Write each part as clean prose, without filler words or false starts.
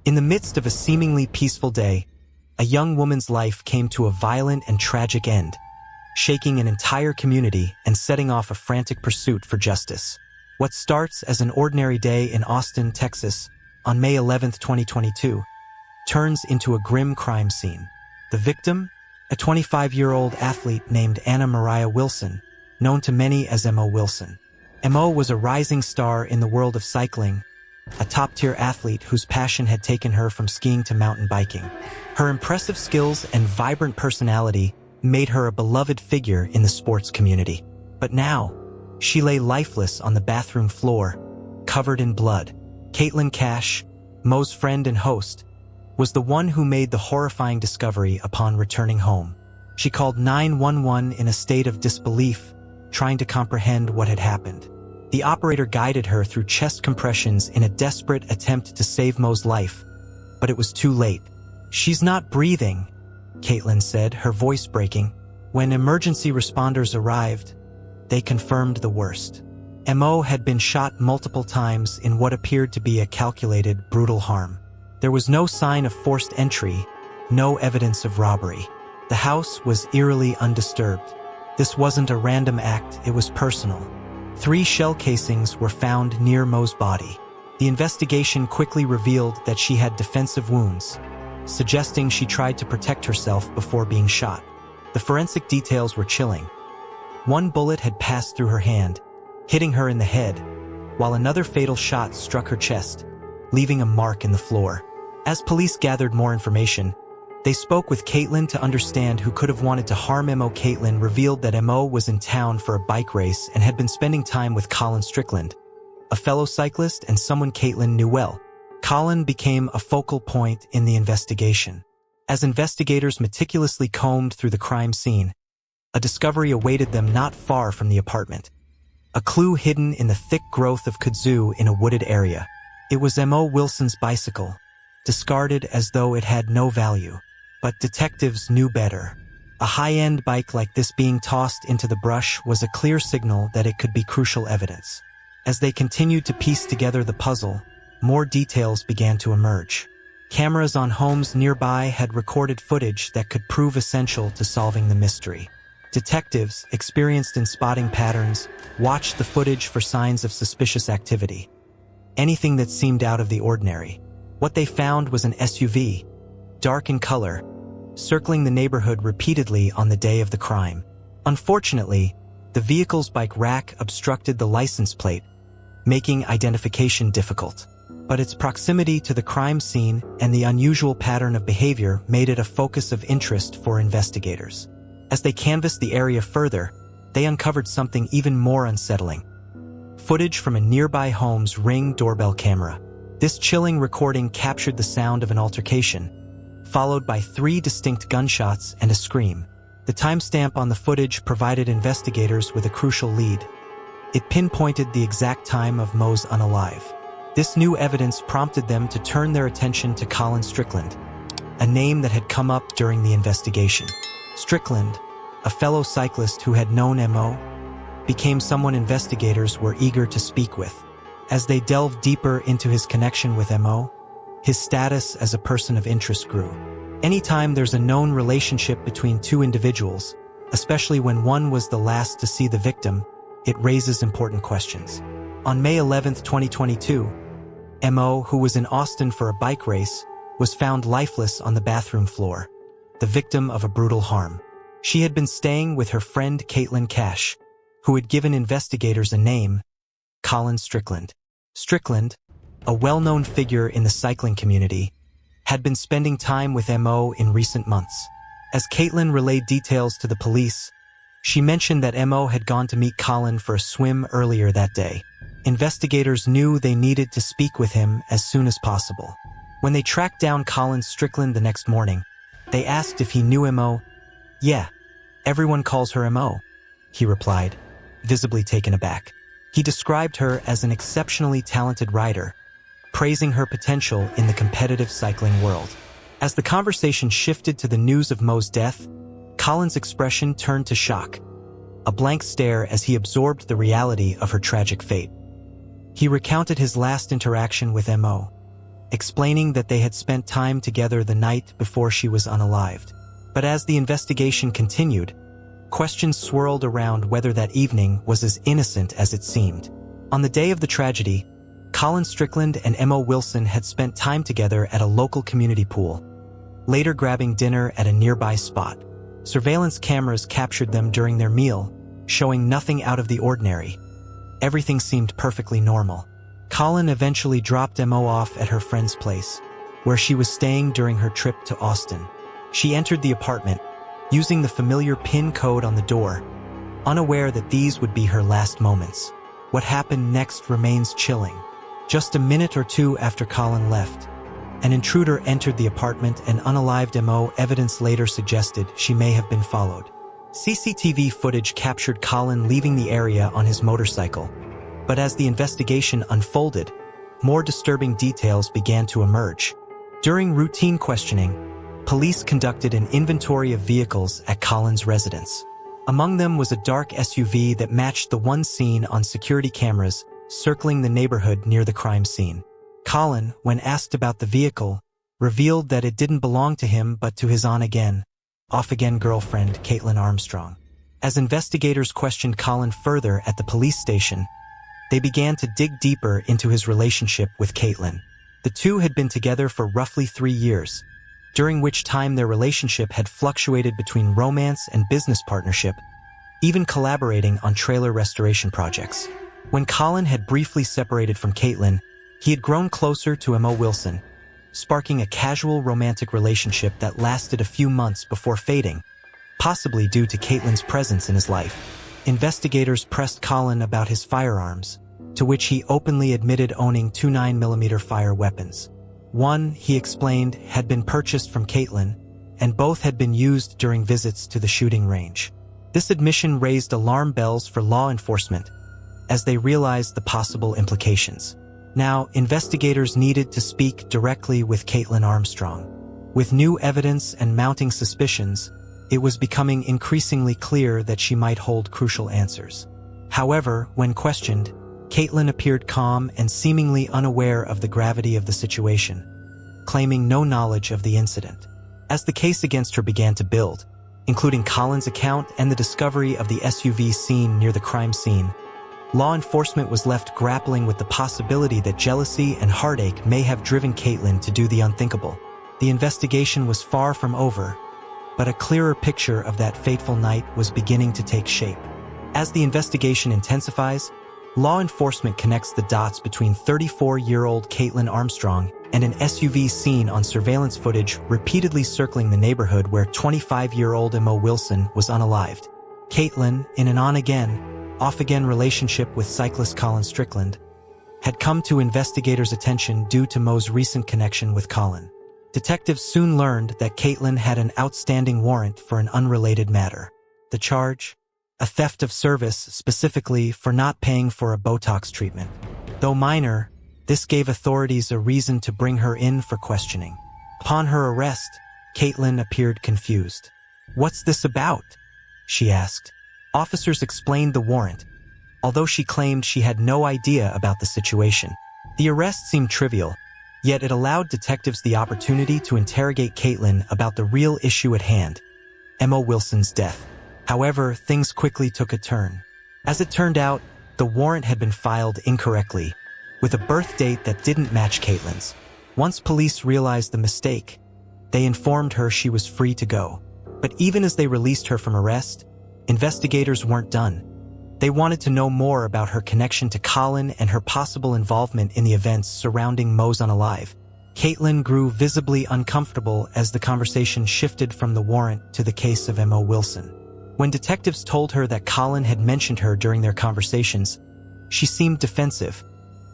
In the midst of a seemingly peaceful day, a young woman's life came to a violent and tragic end, shaking an entire community and setting off a frantic pursuit for justice. What starts as an ordinary day in Austin, Texas, on May 11, 2022, turns into a grim crime scene. The victim? A 25-year-old athlete named Anna Mariah Wilson, known to many as M.O. Wilson. M.O. was a rising star in the world of cycling, a top-tier athlete whose passion had taken her from skiing to mountain biking. Her impressive skills and vibrant personality made her a beloved figure in the sports community. But now, she lay lifeless on the bathroom floor, covered in blood. Caitlin Cash, Mo's friend and host, was the one who made the horrifying discovery upon returning home. She called 911 in a state of disbelief, trying to comprehend what had happened. The operator guided her through chest compressions in a desperate attempt to save Mo's life, but it was too late. "She's not breathing," Caitlin said, her voice breaking. When emergency responders arrived, they confirmed the worst. M.O. had been shot multiple times in what appeared to be a calculated, brutal harm. There was no sign of forced entry, no evidence of robbery. The house was eerily undisturbed. This wasn't a random act, it was personal. 3 shell casings were found near Mo's body. The investigation quickly revealed that she had defensive wounds, suggesting she tried to protect herself before being shot. The forensic details were chilling. 1 bullet had passed through her hand, hitting her in the head, while another fatal shot struck her chest, leaving a mark in the floor. As police gathered more information, they spoke with Caitlin to understand who could have wanted to harm M.O. Caitlin revealed that M.O. was in town for a bike race and had been spending time with Colin Strickland, a fellow cyclist and someone Caitlin knew well. Colin became a focal point in the investigation. As investigators meticulously combed through the crime scene, a discovery awaited them not far from the apartment. A clue hidden in the thick growth of kudzu in a wooded area. It was M.O. Wilson's bicycle, discarded as though it had no value. But detectives knew better. A high-end bike like this being tossed into the brush was a clear signal that it could be crucial evidence. As they continued to piece together the puzzle, more details began to emerge. Cameras on homes nearby had recorded footage that could prove essential to solving the mystery. Detectives, experienced in spotting patterns, watched the footage for signs of suspicious activity. Anything that seemed out of the ordinary. What they found was an SUV, dark in color, circling the neighborhood repeatedly on the day of the crime. Unfortunately, the vehicle's bike rack obstructed the license plate, making identification difficult. But its proximity to the crime scene and the unusual pattern of behavior made it a focus of interest for investigators. As they canvassed the area further, they uncovered something even more unsettling. Footage from a nearby home's Ring doorbell camera. This chilling recording captured the sound of an altercation, followed by 3 distinct gunshots and a scream. The timestamp on the footage provided investigators with a crucial lead. It pinpointed the exact time of Mo's unalive. This new evidence prompted them to turn their attention to Colin Strickland, a name that had come up during the investigation. Strickland, a fellow cyclist who had known M.O., became someone investigators were eager to speak with. As they delved deeper into his connection with M.O., his status as a person of interest grew. Anytime there's a known relationship between 2 individuals, especially when one was the last to see the victim, it raises important questions. On May 11, 2022, M.O., who was in Austin for a bike race, was found lifeless on the bathroom floor, the victim of a brutal harm. She had been staying with her friend Caitlin Cash, who had given investigators a name, Colin Strickland. Strickland, a well-known figure in the cycling community, had been spending time with M.O. in recent months. As Caitlin relayed details to the police, she mentioned that M.O. had gone to meet Colin for a swim earlier that day. Investigators knew they needed to speak with him as soon as possible. When they tracked down Colin Strickland the next morning, they asked if he knew M.O. "Yeah, everyone calls her M.O.," he replied, visibly taken aback. He described her as an exceptionally talented rider, praising her potential in the competitive cycling world. As the conversation shifted to the news of Mo's death, Colin's expression turned to shock, a blank stare as he absorbed the reality of her tragic fate. He recounted his last interaction with M.O., explaining that they had spent time together the night before she was unalived. But as the investigation continued, questions swirled around whether that evening was as innocent as it seemed. On the day of the tragedy, Colin Strickland and Mo Wilson had spent time together at a local community pool, later grabbing dinner at a nearby spot. Surveillance cameras captured them during their meal, showing nothing out of the ordinary. Everything seemed perfectly normal. Colin eventually dropped Mo off at her friend's place, where she was staying during her trip to Austin. She entered the apartment, using the familiar PIN code on the door, unaware that these would be her last moments. What happened next remains chilling. Just a minute or two after Colin left, an intruder entered the apartment and unalived Mo. Evidence later suggested she may have been followed. CCTV footage captured Colin leaving the area on his motorcycle. But as the investigation unfolded, more disturbing details began to emerge. During routine questioning, police conducted an inventory of vehicles at Colin's residence. Among them was a dark SUV that matched the one seen on security cameras circling the neighborhood near the crime scene. Colin, when asked about the vehicle, revealed that it didn't belong to him but to his on-again, off-again girlfriend, Caitlin Armstrong. As investigators questioned Colin further at the police station, they began to dig deeper into his relationship with Caitlin. The two had been together for roughly 3 years, during which time their relationship had fluctuated between romance and business partnership, even collaborating on trailer restoration projects. When Colin had briefly separated from Caitlin, he had grown closer to Mo Wilson, sparking a casual romantic relationship that lasted a few months before fading, possibly due to Caitlin's presence in his life. Investigators pressed Colin about his firearms, to which he openly admitted owning 2 9mm fire weapons. One, he explained, had been purchased from Caitlin, and both had been used during visits to the shooting range. This admission raised alarm bells for law enforcement, as they realized the possible implications. Now, investigators needed to speak directly with Caitlin Armstrong. With new evidence and mounting suspicions, it was becoming increasingly clear that she might hold crucial answers. However, when questioned, Caitlin appeared calm and seemingly unaware of the gravity of the situation, claiming no knowledge of the incident. As the case against her began to build, including Colin's account and the discovery of the SUV seen near the crime scene, law enforcement was left grappling with the possibility that jealousy and heartache may have driven Caitlin to do the unthinkable. The investigation was far from over, but a clearer picture of that fateful night was beginning to take shape. As the investigation intensifies, law enforcement connects the dots between 34-year-old Caitlin Armstrong and an SUV seen on surveillance footage repeatedly circling the neighborhood where 25-year-old Mo Wilson was unalived. Caitlin, in an on-again, off-again relationship with cyclist Colin Strickland, had come to investigators' attention due to Mo's recent connection with Colin. Detectives soon learned that Caitlin had an outstanding warrant for an unrelated matter. The charge? A theft of service, specifically for not paying for a Botox treatment. Though minor, this gave authorities a reason to bring her in for questioning. Upon her arrest, Caitlin appeared confused. "What's this about?" she asked. Officers explained the warrant, although she claimed she had no idea about the situation. The arrest seemed trivial, yet it allowed detectives the opportunity to interrogate Caitlin about the real issue at hand, Mo Wilson's death. However, things quickly took a turn. As it turned out, the warrant had been filed incorrectly, with a birth date that didn't match Caitlin's. Once police realized the mistake, they informed her she was free to go. But even as they released her from arrest, investigators weren't done. They wanted to know more about her connection to Colin and her possible involvement in the events surrounding Mo's unalive. Caitlin grew visibly uncomfortable as the conversation shifted from the warrant to the case of Mo Wilson. When detectives told her that Colin had mentioned her during their conversations, she seemed defensive,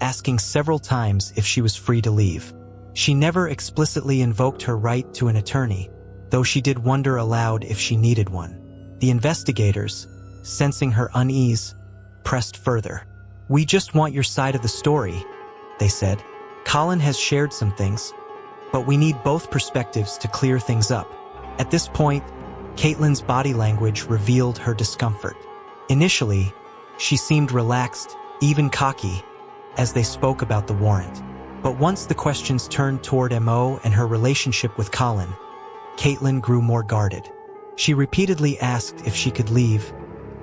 asking several times if she was free to leave. She never explicitly invoked her right to an attorney, though she did wonder aloud if she needed one. The investigators, sensing her unease, pressed further. "We just want your side of the story," they said. "Colin has shared some things, but we need both perspectives to clear things up." At this point, Caitlin's body language revealed her discomfort. Initially, she seemed relaxed, even cocky, as they spoke about the warrant. But once the questions turned toward Mo and her relationship with Colin, Caitlin grew more guarded. She repeatedly asked if she could leave,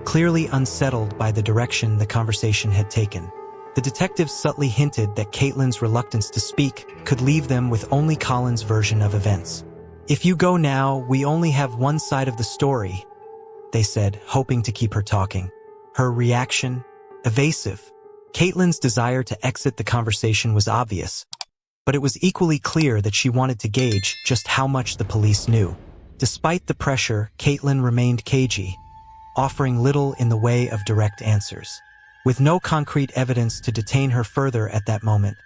clearly unsettled by the direction the conversation had taken. The detectives subtly hinted that Caitlin's reluctance to speak could leave them with only Colin's version of events. "If you go now, we only have one side of the story," they said, hoping to keep her talking. Her reaction? Evasive. Caitlin's desire to exit the conversation was obvious, but it was equally clear that she wanted to gauge just how much the police knew. Despite the pressure, Caitlin remained cagey, offering little in the way of direct answers. With no concrete evidence to detain her further at that moment,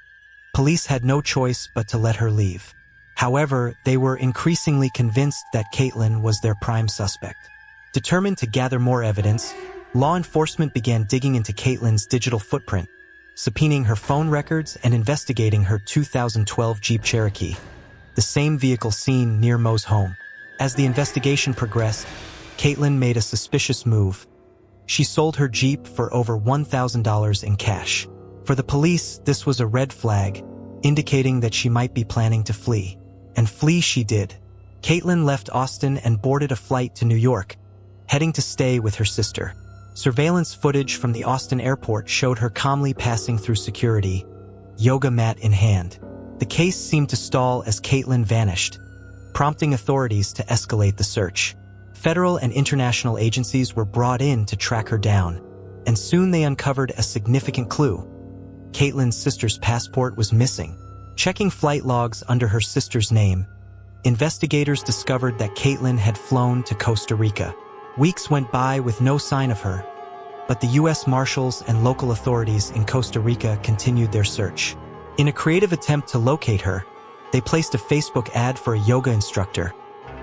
police had no choice but to let her leave. However, they were increasingly convinced that Caitlin was their prime suspect. Determined to gather more evidence, law enforcement began digging into Caitlin's digital footprint, subpoenaing her phone records and investigating her 2012 Jeep Cherokee, the same vehicle seen near Mo's home. As the investigation progressed, Caitlin made a suspicious move. She sold her Jeep for over $1,000 in cash. For the police, this was a red flag, indicating that she might be planning to flee. And flee she did. Caitlin left Austin and boarded a flight to New York, heading to stay with her sister. Surveillance footage from the Austin airport showed her calmly passing through security, yoga mat in hand. The case seemed to stall as Caitlin vanished, prompting authorities to escalate the search. Federal and international agencies were brought in to track her down, and soon they uncovered a significant clue. Caitlin's sister's passport was missing. Checking flight logs under her sister's name, investigators discovered that Caitlin had flown to Costa Rica. Weeks went by with no sign of her, but the U.S. Marshals and local authorities in Costa Rica continued their search. In a creative attempt to locate her, they placed a Facebook ad for a yoga instructor,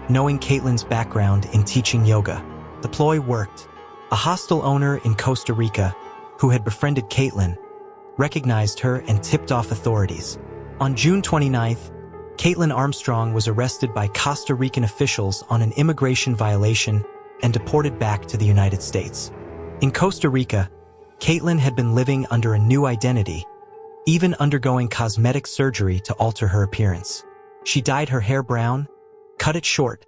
knowing Caitlin's background in teaching yoga. The ploy worked. A hostel owner in Costa Rica, who had befriended Caitlin, recognized her and tipped off authorities. On June 29th, Caitlin Armstrong was arrested by Costa Rican officials on an immigration violation and deported back to the United States. In Costa Rica, Caitlin had been living under a new identity, even undergoing cosmetic surgery to alter her appearance. She dyed her hair brown, cut it short,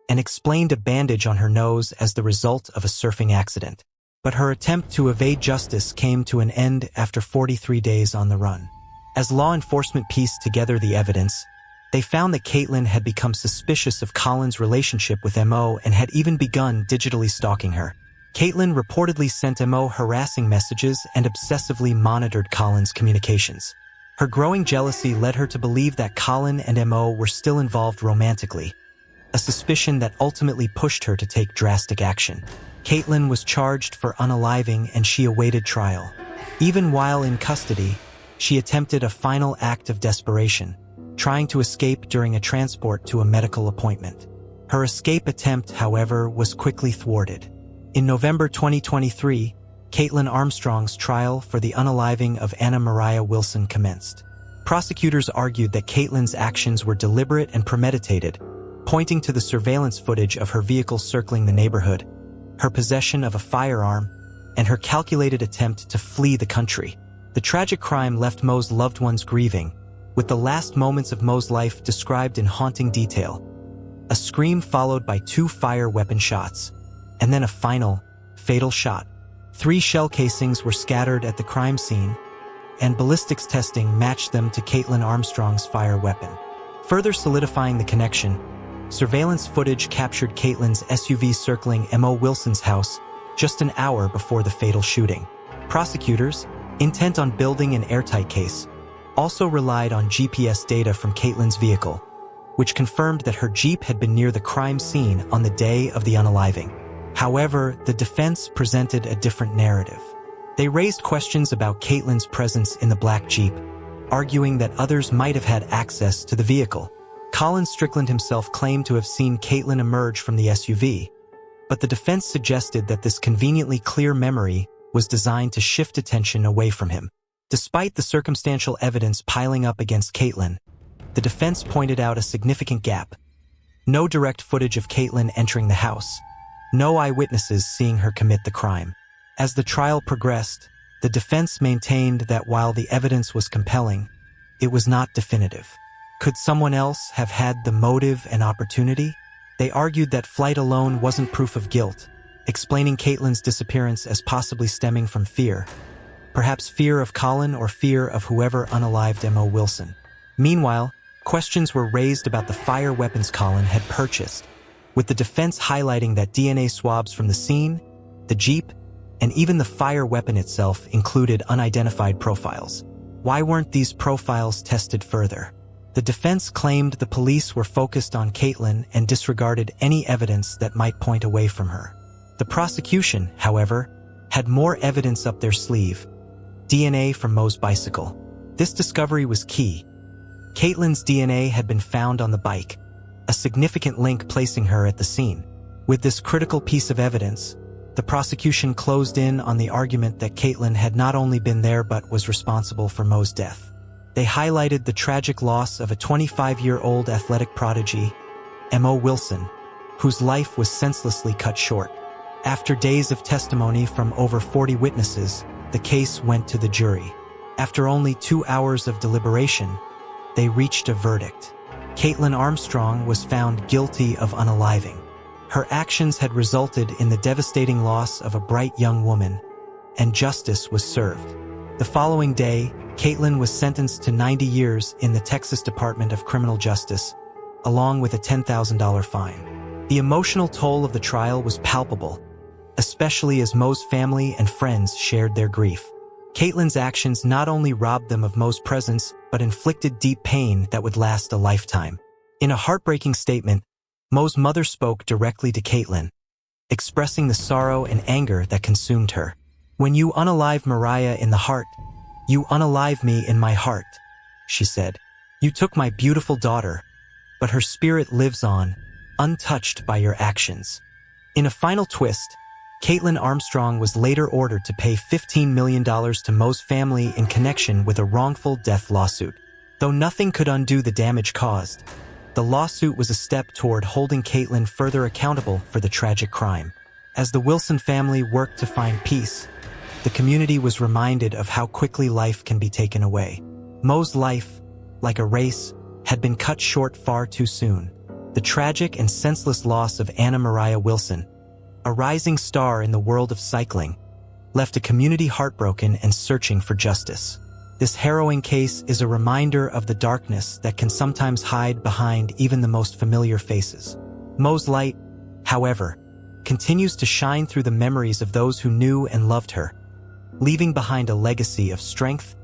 and explained a bandage on her nose as the result of a surfing accident. But her attempt to evade justice came to an end after 43 days on the run. As law enforcement pieced together the evidence, they found that Caitlin had become suspicious of Colin's relationship with Mo and had even begun digitally stalking her. Caitlin reportedly sent Mo harassing messages and obsessively monitored Colin's communications. Her growing jealousy led her to believe that Colin and Mo were still involved romantically, a suspicion that ultimately pushed her to take drastic action. Caitlin was charged for unaliving and she awaited trial. Even while in custody, she attempted a final act of desperation, trying to escape during a transport to a medical appointment. Her escape attempt, however, was quickly thwarted. In November 2023, Caitlin Armstrong's trial for the unaliving of Anna Maria Wilson commenced. Prosecutors argued that Caitlin's actions were deliberate and premeditated, pointing to the surveillance footage of her vehicle circling the neighborhood, her possession of a firearm, and her calculated attempt to flee the country. The tragic crime left Mo's loved ones grieving, with the last moments of Mo's life described in haunting detail. A scream followed by 2 fire weapon shots, and then a final, fatal shot. 3 shell casings were scattered at the crime scene, and ballistics testing matched them to Caitlin Armstrong's fire weapon. Further solidifying the connection, surveillance footage captured Caitlin's SUV circling Mo Wilson's house just an hour before the fatal shooting. Prosecutors, intent on building an airtight case, also relied on GPS data from Caitlin's vehicle, which confirmed that her Jeep had been near the crime scene on the day of the unaliving. However, the defense presented a different narrative. They raised questions about Caitlin's presence in the black Jeep, arguing that others might have had access to the vehicle. Colin Strickland himself claimed to have seen Caitlin emerge from the SUV, but the defense suggested that this conveniently clear memory was designed to shift attention away from him. Despite the circumstantial evidence piling up against Caitlin, the defense pointed out a significant gap. No direct footage of Caitlin entering the house, no eyewitnesses seeing her commit the crime. As the trial progressed, the defense maintained that while the evidence was compelling, it was not definitive. Could someone else have had the motive and opportunity? They argued that flight alone wasn't proof of guilt, explaining Caitlin's disappearance as possibly stemming from fear. Perhaps fear of Colin or fear of whoever unalived M.O. Wilson. Meanwhile, questions were raised about the fire weapons Colin had purchased, with the defense highlighting that DNA swabs from the scene, the Jeep, and even the fire weapon itself included unidentified profiles. Why weren't these profiles tested further? The defense claimed the police were focused on Caitlin and disregarded any evidence that might point away from her. The prosecution, however, had more evidence up their sleeve: DNA from Mo's bicycle. This discovery was key. Caitlin's DNA had been found on the bike, a significant link placing her at the scene. With this critical piece of evidence, the prosecution closed in on the argument that Caitlin had not only been there but was responsible for Mo's death. They highlighted the tragic loss of a 25-year-old athletic prodigy, M.O. Wilson, whose life was senselessly cut short. After days of testimony from over 40 witnesses, the case went to the jury. After only 2 hours of deliberation, they reached a verdict. Caitlin Armstrong was found guilty of unaliving. Her actions had resulted in the devastating loss of a bright young woman, and justice was served. The following day, Caitlin was sentenced to 90 years in the Texas Department of Criminal Justice, along with a $10,000 fine. The emotional toll of the trial was palpable, especially as Mo's family and friends shared their grief. Caitlin's actions not only robbed them of Mo's presence, but inflicted deep pain that would last a lifetime. In a heartbreaking statement, Mo's mother spoke directly to Caitlin, expressing the sorrow and anger that consumed her. "When you unalive Mariah in the heart, you unalive me in my heart," she said. "You took my beautiful daughter, but her spirit lives on, untouched by your actions." In a final twist, Caitlin Armstrong was later ordered to pay $15 million to Mo's family in connection with a wrongful death lawsuit. Though nothing could undo the damage caused, the lawsuit was a step toward holding Caitlin further accountable for the tragic crime. As the Wilson family worked to find peace, the community was reminded of how quickly life can be taken away. Mo's life, like a race, had been cut short far too soon. The tragic and senseless loss of Anna Mariah Wilson, a rising star in the world of cycling, left a community heartbroken and searching for justice. This harrowing case is a reminder of the darkness that can sometimes hide behind even the most familiar faces. Mo's light, however, continues to shine through the memories of those who knew and loved her, leaving behind a legacy of strength,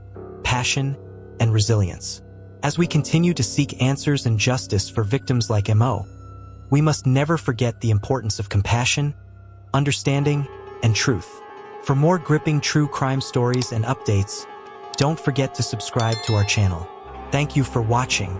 passion, and resilience. As we continue to seek answers and justice for victims like M.O., we must never forget the importance of compassion, understanding, and truth. For more gripping true crime stories and updates, don't forget to subscribe to our channel. Thank you for watching.